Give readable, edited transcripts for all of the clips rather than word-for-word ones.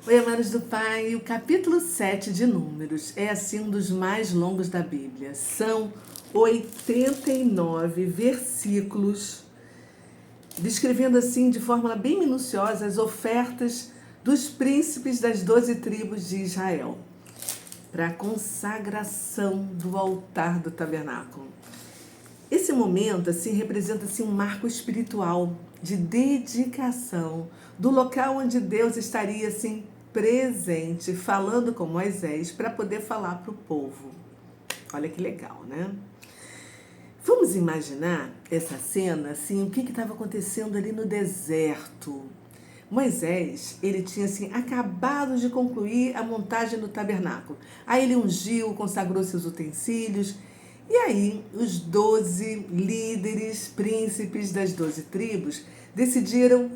Oi, amados do Pai, o capítulo 7 de Números é assim um dos mais longos da Bíblia. São 89 versículos, descrevendo assim de forma bem minuciosa as ofertas dos príncipes das 12 tribos de Israel para a consagração do altar do tabernáculo. Esse momento assim representa assim um marco espiritual de dedicação do local onde Deus estaria assim presente, falando com Moisés para poder falar para o povo. Olha que legal, né? Vamos imaginar essa cena assim, o que estava acontecendo ali no deserto. Moisés, ele tinha assim acabado de concluir a montagem do tabernáculo. Aí ele ungiu, consagrou seus utensílios. E aí, os 12 líderes, príncipes das 12 tribos, decidiram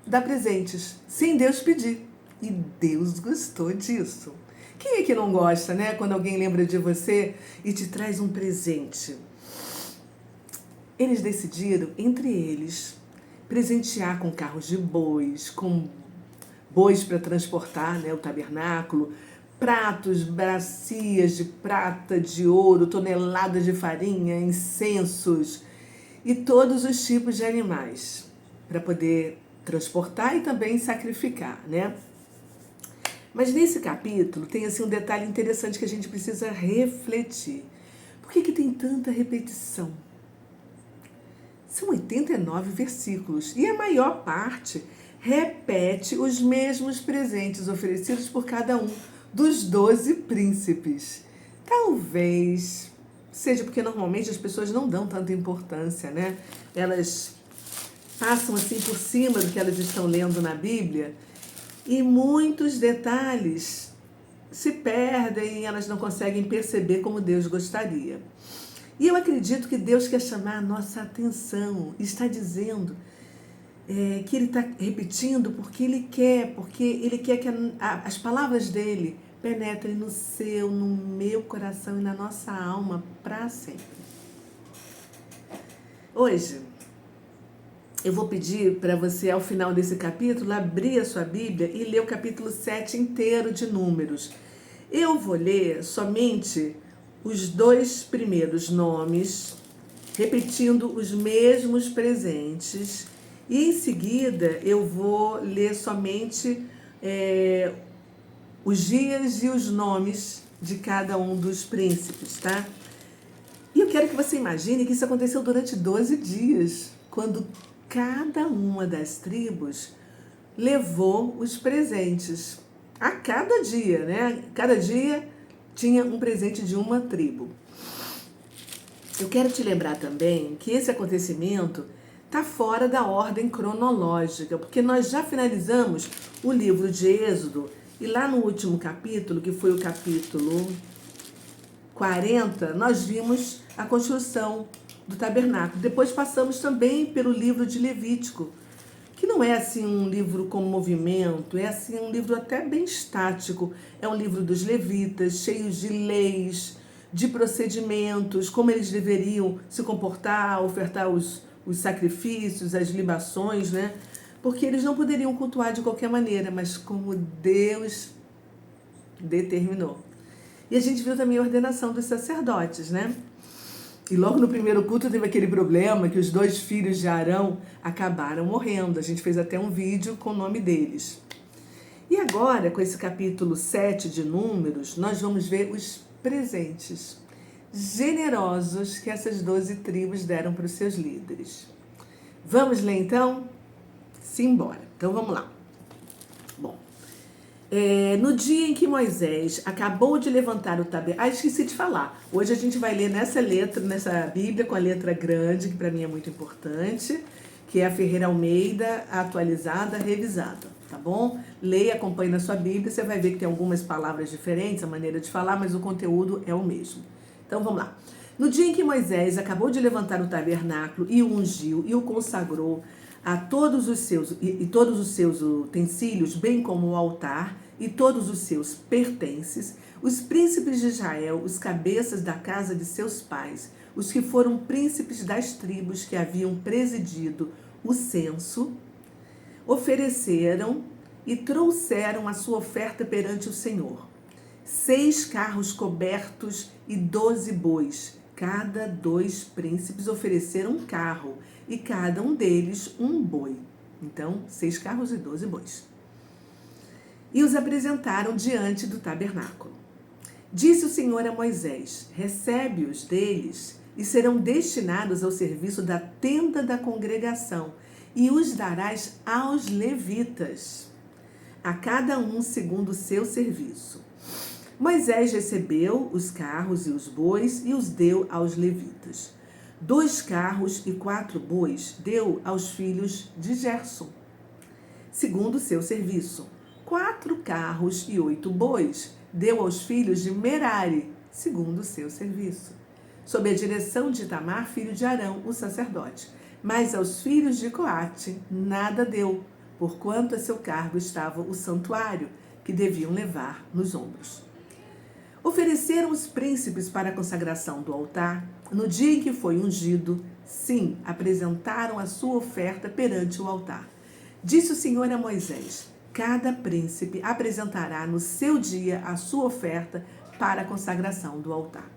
dar presentes, sem Deus pedir. E Deus gostou disso. Quem é que não gosta, né? Quando alguém lembra de você e te traz um presente. Eles decidiram, entre eles, presentear com carros de bois, com bois para transportar, né, o tabernáculo, pratos, bacias de prata, de ouro, toneladas de farinha, incensos e todos os tipos de animais para poder transportar e também sacrificar, né? Mas nesse capítulo tem assim um detalhe interessante que a gente precisa refletir. Por que tem tanta repetição? São 89 versículos e a maior parte repete os mesmos presentes oferecidos por cada um dos 12 príncipes. Talvez seja porque normalmente as pessoas não dão tanta importância, né? Elas passam assim por cima do que elas estão lendo na Bíblia e muitos detalhes se perdem e elas não conseguem perceber como Deus gostaria. E eu acredito que Deus quer chamar a nossa atenção, está dizendo que Ele está repetindo porque Ele quer que as palavras dEle penetrem no seu, no meu coração e na nossa alma para sempre. Hoje, eu vou pedir para você, ao final desse capítulo, abrir a sua Bíblia e ler o capítulo 7 inteiro de Números. Eu vou ler somente os 2 primeiros nomes, repetindo os mesmos presentes, e em seguida eu vou ler somente os dias e os nomes de cada um dos príncipes, tá? E eu quero que você imagine que isso aconteceu durante 12 dias, quando cada uma das tribos levou os presentes. A cada dia, né? Cada dia tinha um presente de uma tribo. Eu quero te lembrar também que esse acontecimento está fora da ordem cronológica, porque nós já finalizamos o livro de Êxodo e lá no último capítulo, que foi o capítulo 40, nós vimos a construção do tabernáculo. Depois passamos também pelo livro de Levítico, que não é assim um livro com movimento, é assim um livro até bem estático. É um livro dos levitas, cheios de leis, de procedimentos, como eles deveriam se comportar, ofertar os sacrifícios, as libações, né? Porque eles não poderiam cultuar de qualquer maneira, mas como Deus determinou. E a gente viu também a ordenação dos sacerdotes, né? E logo no primeiro culto teve aquele problema que os 2 filhos de Arão acabaram morrendo. A gente fez até um vídeo com o nome deles. E agora, com esse capítulo 7 de Números, nós vamos ver os presentes generosos que essas 12 tribos deram para os seus líderes. Vamos ler então? Simbora. Então vamos lá. Bom, no dia em que Moisés acabou de levantar o tabernáculo... esqueci de falar. Hoje a gente vai ler nessa letra, nessa Bíblia com a letra grande, que para mim é muito importante, que é a Ferreira Almeida, atualizada, revisada, tá bom? Leia, acompanhe na sua Bíblia, você vai ver que tem algumas palavras diferentes, a maneira de falar, mas o conteúdo é o mesmo. Então vamos lá. No dia em que Moisés acabou de levantar o tabernáculo e o ungiu e o consagrou a todos os seus utensílios, bem como o altar e todos os seus pertences, os príncipes de Israel, os cabeças da casa de seus pais, os que foram príncipes das tribos que haviam presidido o censo, ofereceram e trouxeram a sua oferta perante o Senhor: 6 carros cobertos e 12 bois. Cada 2 príncipes ofereceram um carro, e cada um deles um boi. Então, 6 carros e 12 bois. E os apresentaram diante do tabernáculo. Disse o Senhor a Moisés: recebe-os deles, e serão destinados ao serviço da tenda da congregação, e os darás aos levitas, a cada um segundo o seu serviço. Moisés recebeu os carros e os bois e os deu aos levitas. 2 carros e 4 bois deu aos filhos de Gerson, segundo o seu serviço. 4 carros e 8 bois deu aos filhos de Merari, segundo o seu serviço, sob a direção de Itamar, filho de Arão, o sacerdote. Mas aos filhos de Coate nada deu, porquanto a seu cargo estava o santuário, que deviam levar nos ombros. Ofereceram os príncipes para a consagração do altar, no dia em que foi ungido, sim, apresentaram a sua oferta perante o altar. Disse o Senhor a Moisés: cada príncipe apresentará no seu dia a sua oferta para a consagração do altar.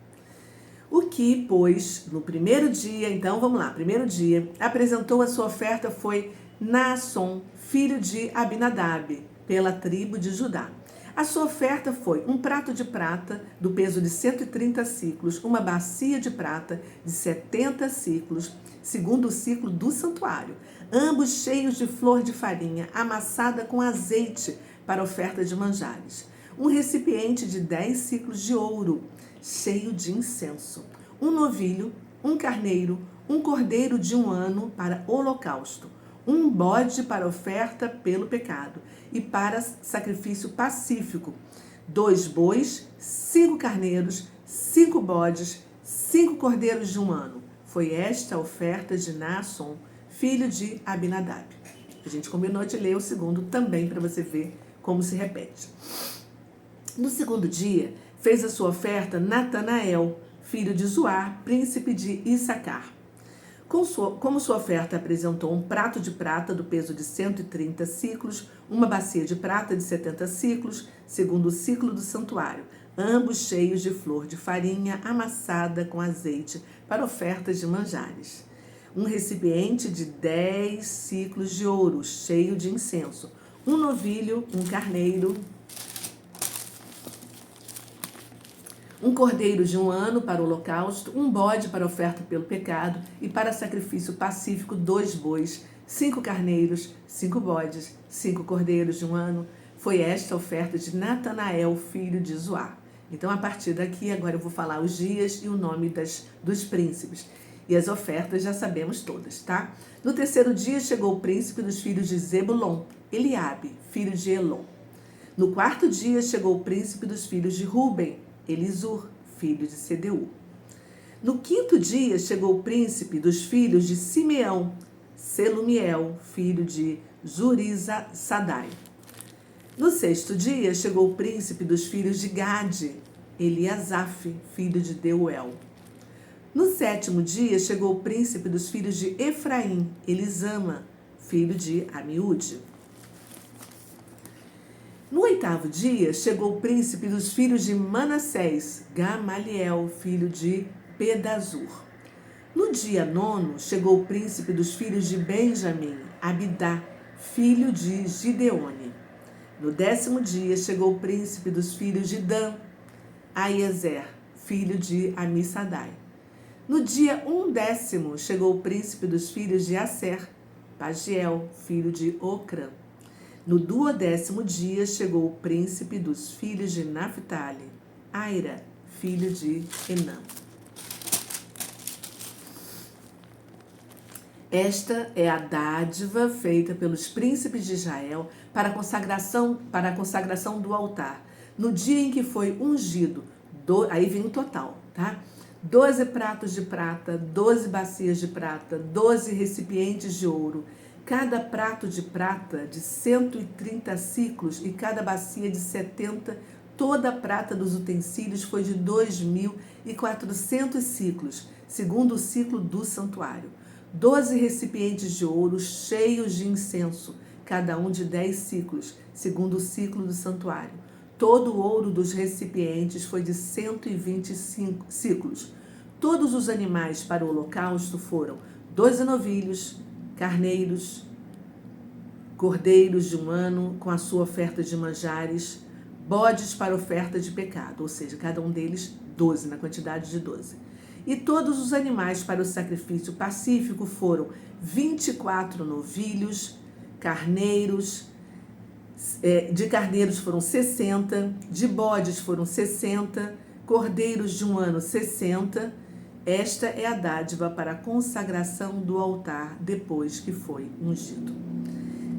O que, pois, no primeiro dia, então vamos lá, primeiro dia, apresentou a sua oferta foi Naasson, filho de Abinadab, pela tribo de Judá. A sua oferta foi um prato de prata do peso de 130 siclos, uma bacia de prata de 70 siclos, segundo o ciclo do santuário, ambos cheios de flor de farinha, amassada com azeite para oferta de manjares. Um recipiente de 10 siclos de ouro, cheio de incenso. Um novilho, um carneiro, um cordeiro de 1 ano para holocausto, um bode para oferta pelo pecado e para sacrifício pacífico, 2 bois, 5 carneiros, 5 bodes, 5 cordeiros de 1 ano. Foi esta a oferta de Naasson, filho de Abinadab. A gente combinou de ler o segundo também para você ver como se repete. No segundo dia, fez a sua oferta Natanael, filho de Zuar, príncipe de Issacar. Como sua oferta apresentou um prato de prata do peso de 130 siclos, uma bacia de prata de 70 siclos, segundo o ciclo do santuário, ambos cheios de flor de farinha amassada com azeite para ofertas de manjares. Um recipiente de 10 siclos de ouro, cheio de incenso, um novilho, um carneiro, um cordeiro de 1 ano para o holocausto, um bode para oferta pelo pecado e para sacrifício pacífico 2 bois, 5 carneiros, 5 bodes, 5 cordeiros de 1 ano. Foi esta a oferta de Natanael, filho de Zuar. Então, a partir daqui, agora eu vou falar os dias e o nome dos príncipes. E as ofertas já sabemos todas, tá? No terceiro dia chegou o príncipe dos filhos de Zebulon, Eliabe, filho de Elon. No quarto dia chegou o príncipe dos filhos de Ruben, Elisur, filho de Sedeu. No quinto dia chegou o príncipe dos filhos de Simeão, Selumiel, filho de Zurizadai. No sexto dia chegou o príncipe dos filhos de Gade, Eliasaf, filho de Deuel. No sétimo dia chegou o príncipe dos filhos de Efraim, Elisama, filho de Amiúde. No oitavo dia, chegou o príncipe dos filhos de Manassés, Gamaliel, filho de Pedazur. No dia nono, chegou o príncipe dos filhos de Benjamim, Abidá, filho de Gideone. No 10º dia, chegou o príncipe dos filhos de Dan, Aiezer, filho de Amissadai. No dia 11º, chegou o príncipe dos filhos de Aser, Pagiel, filho de Ocrã. No 12º dia chegou o príncipe dos filhos de Naphtali, Aira, filho de Enã. Esta é a dádiva feita pelos príncipes de Israel para a consagração do altar, no dia em que foi ungido. Aí vem o total, tá? 12 pratos de prata, 12 bacias de prata, 12 recipientes de ouro, cada prato de prata de 130 siclos e cada bacia de 70, toda a prata dos utensílios foi de 2.400 siclos, segundo o ciclo do santuário. 12 recipientes de ouro cheios de incenso, cada um de 10 siclos, segundo o ciclo do santuário. Todo o ouro dos recipientes foi de 125 siclos. Todos os animais para o holocausto foram 12 novilhos, carneiros, cordeiros de 1 ano, com a sua oferta de manjares, bodes para oferta de pecado, ou seja, cada um deles 12, na quantidade de 12. E todos os animais para o sacrifício pacífico foram 24 novilhos, carneiros, de carneiros foram 60, de bodes foram 60, cordeiros de 1 ano 60. Esta é a dádiva para a consagração do altar depois que foi ungido.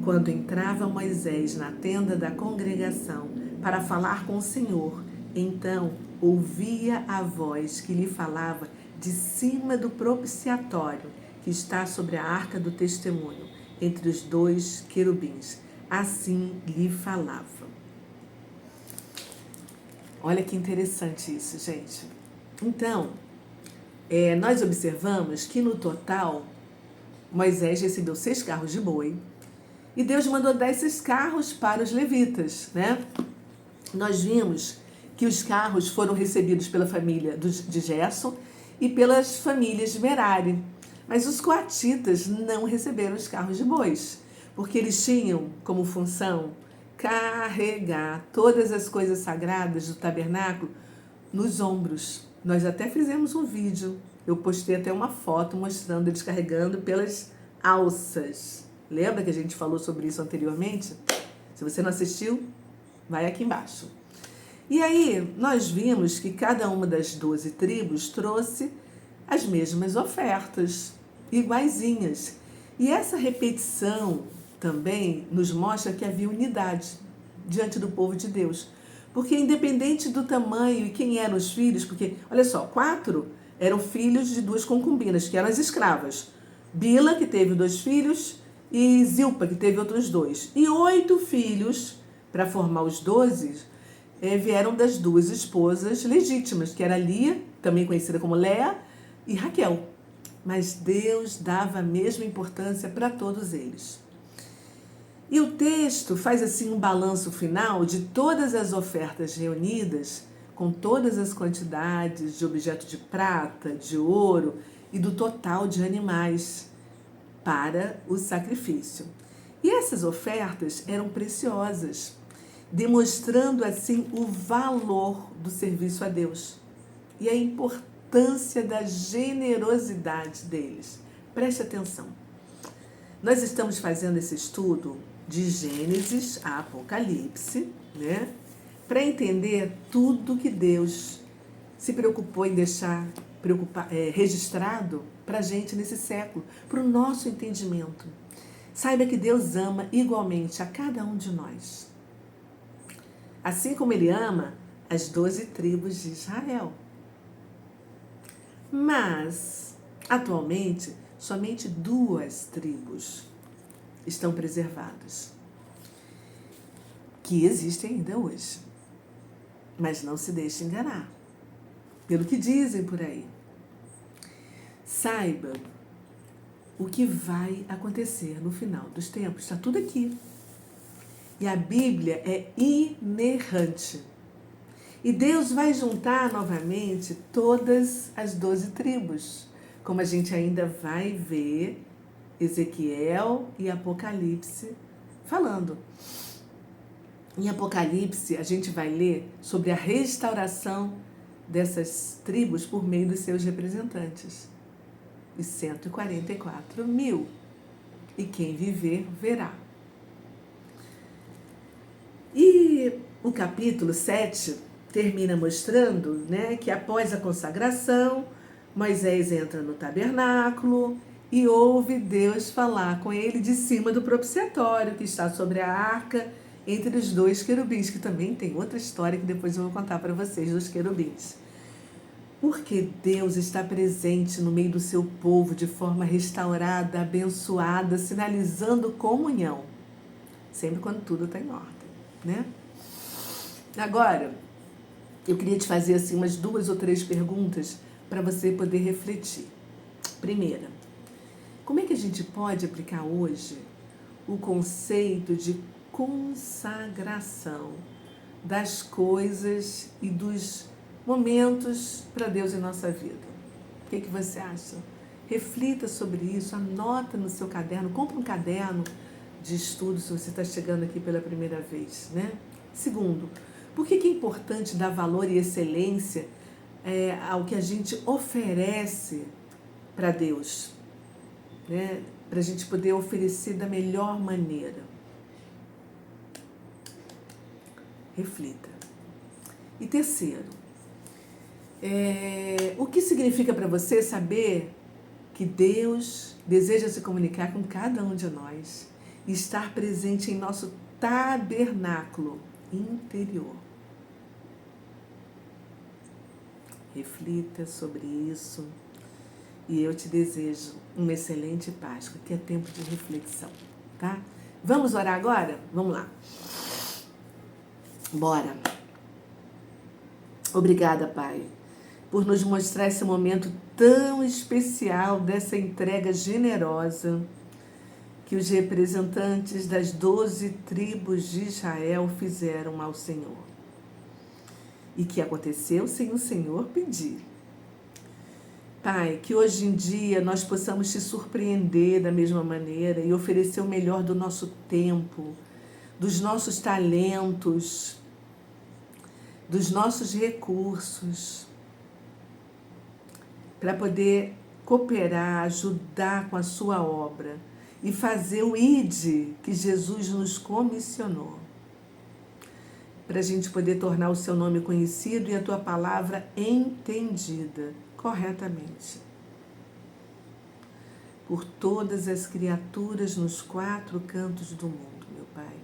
Quando entrava Moisés na tenda da congregação para falar com o Senhor, então ouvia a voz que lhe falava de cima do propiciatório que está sobre a arca do testemunho, entre os 2 querubins. Assim lhe falava. Olha que interessante isso, gente. Então, nós observamos que no total, Moisés recebeu 6 carros de boi e Deus mandou dar esses carros para os levitas, né? Nós vimos que os carros foram recebidos pela família de Gerson e pelas famílias de Merari. Mas os coatitas não receberam os carros de bois, porque eles tinham como função carregar todas as coisas sagradas do tabernáculo nos ombros. Nós até fizemos um vídeo, eu postei até uma foto mostrando eles carregando pelas alças. Lembra que a gente falou sobre isso anteriormente? Se você não assistiu, vai aqui embaixo. E aí, nós vimos que cada uma das 12 tribos trouxe as mesmas ofertas, iguaizinhas. E essa repetição também nos mostra que havia unidade diante do povo de Deus. Porque independente do tamanho e quem eram os filhos, porque, olha só, 4 eram filhos de 2 concubinas, que eram as escravas. Bila, que teve 2 filhos, e Zilpa, que teve outros 2. E 8 filhos, para formar os 12, vieram das 2 esposas legítimas, que era Lia, também conhecida como Léa, e Raquel. Mas Deus dava a mesma importância para todos eles. E o texto faz assim um balanço final de todas as ofertas reunidas, com todas as quantidades de objeto de prata, de ouro e do total de animais para o sacrifício. E essas ofertas eram preciosas, demonstrando assim o valor do serviço a Deus e a importância da generosidade deles. Preste atenção. Nós estamos fazendo esse estudo de Gênesis a Apocalipse, né? Para entender tudo que Deus se preocupou em deixar registrado para a gente nesse século, para o nosso entendimento. Saiba que Deus ama igualmente a cada um de nós. Assim como Ele ama as 12 tribos de Israel. Mas, atualmente, somente 2 tribos estão preservadas, que existem ainda hoje. Mas não se deixe enganar pelo que dizem por aí. Saiba o que vai acontecer no final dos tempos. Está tudo aqui. E a Bíblia é inerrante. E Deus vai juntar novamente todas as 12 tribos, como a gente ainda vai ver Ezequiel e Apocalipse falando. Em Apocalipse, a gente vai ler sobre a restauração dessas tribos por meio dos seus representantes. E 144 mil. E quem viver, verá. E o capítulo 7 termina mostrando, né, que após a consagração, Moisés entra no tabernáculo e ouve Deus falar com ele de cima do propiciatório, que está sobre a arca, entre os 2 querubins, que também tem outra história que depois eu vou contar para vocês dos querubins. Porque Deus está presente no meio do seu povo de forma restaurada, abençoada, sinalizando comunhão. Sempre quando tudo está em ordem, né? Agora, eu queria te fazer assim umas 2 ou 3 perguntas para você poder refletir. Primeira, como é que a gente pode aplicar hoje o conceito de consagração das coisas e dos momentos para Deus em nossa vida. O que você acha? Reflita sobre isso, anota no seu caderno, compra um caderno de estudo se você está chegando aqui pela primeira vez, né? Segundo, por que é importante dar valor e excelência ao que a gente oferece para Deus, né? Para a gente poder oferecer da melhor maneira. Reflita. E terceiro, o que significa para você saber que Deus deseja se comunicar com cada um de nós e estar presente em nosso tabernáculo interior? Reflita sobre isso e eu te desejo uma excelente Páscoa, que é tempo de reflexão, tá? Vamos orar agora? Vamos lá. Bora. Obrigada, Pai, por nos mostrar esse momento tão especial dessa entrega generosa que os representantes das 12 tribos de Israel fizeram ao Senhor. E que aconteceu sem o Senhor pedir. Pai, que hoje em dia nós possamos te surpreender da mesma maneira e oferecer o melhor do nosso tempo, dos nossos talentos, dos nossos recursos, para poder cooperar, ajudar com a sua obra e fazer o ID que Jesus nos comissionou. Para a gente poder tornar o seu nome conhecido e a tua palavra entendida corretamente por todas as criaturas nos 4 cantos do mundo, meu Pai.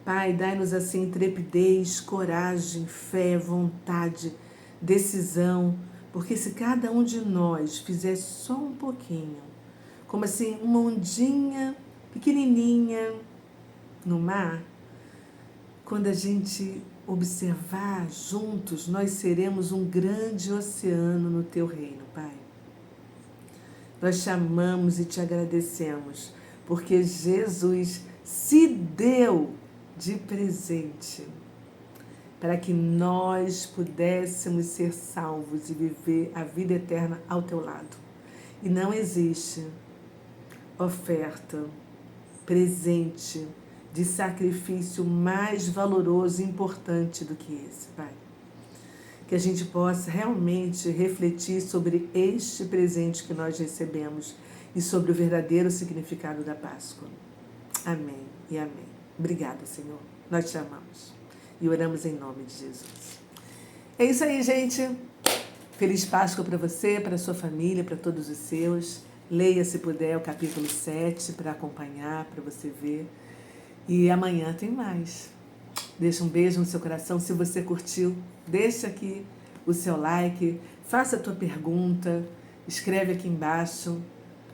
Pai, dai-nos assim intrepidez, coragem, fé, vontade, decisão, porque se cada um de nós fizer só um pouquinho, como assim uma ondinha pequenininha no mar, quando a gente observar juntos, nós seremos um grande oceano no teu reino, Pai. Nós te amamos e te agradecemos, porque Jesus se deu de presente para que nós pudéssemos ser salvos e viver a vida eterna ao teu lado. E não existe oferta, presente, de sacrifício mais valoroso e importante do que esse, Pai. Que a gente possa realmente refletir sobre este presente que nós recebemos e sobre o verdadeiro significado da Páscoa. Amém e amém. Obrigada, Senhor. Nós te amamos e oramos em nome de Jesus. É isso aí, gente. Feliz Páscoa para você, para a sua família, para todos os seus. Leia, se puder, o capítulo 7 para acompanhar, para você ver. E amanhã tem mais. Deixa um beijo no seu coração. Se você curtiu, deixa aqui o seu like, faça a tua pergunta, escreve aqui embaixo,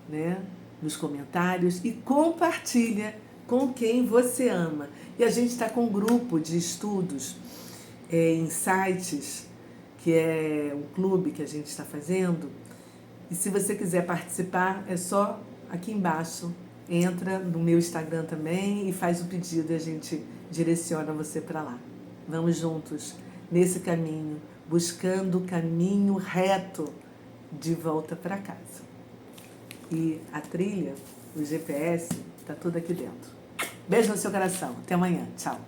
né, nos comentários e compartilha com quem você ama. E a gente está com um grupo de estudos, Insights, que é um clube que a gente está fazendo. E se você quiser participar, é só aqui embaixo. Entra no meu Instagram também e faz o pedido e a gente direciona você para lá. Vamos juntos nesse caminho, buscando o caminho reto de volta para casa. E a trilha, o GPS, está tudo aqui dentro. Beijo no seu coração. Até amanhã. Tchau.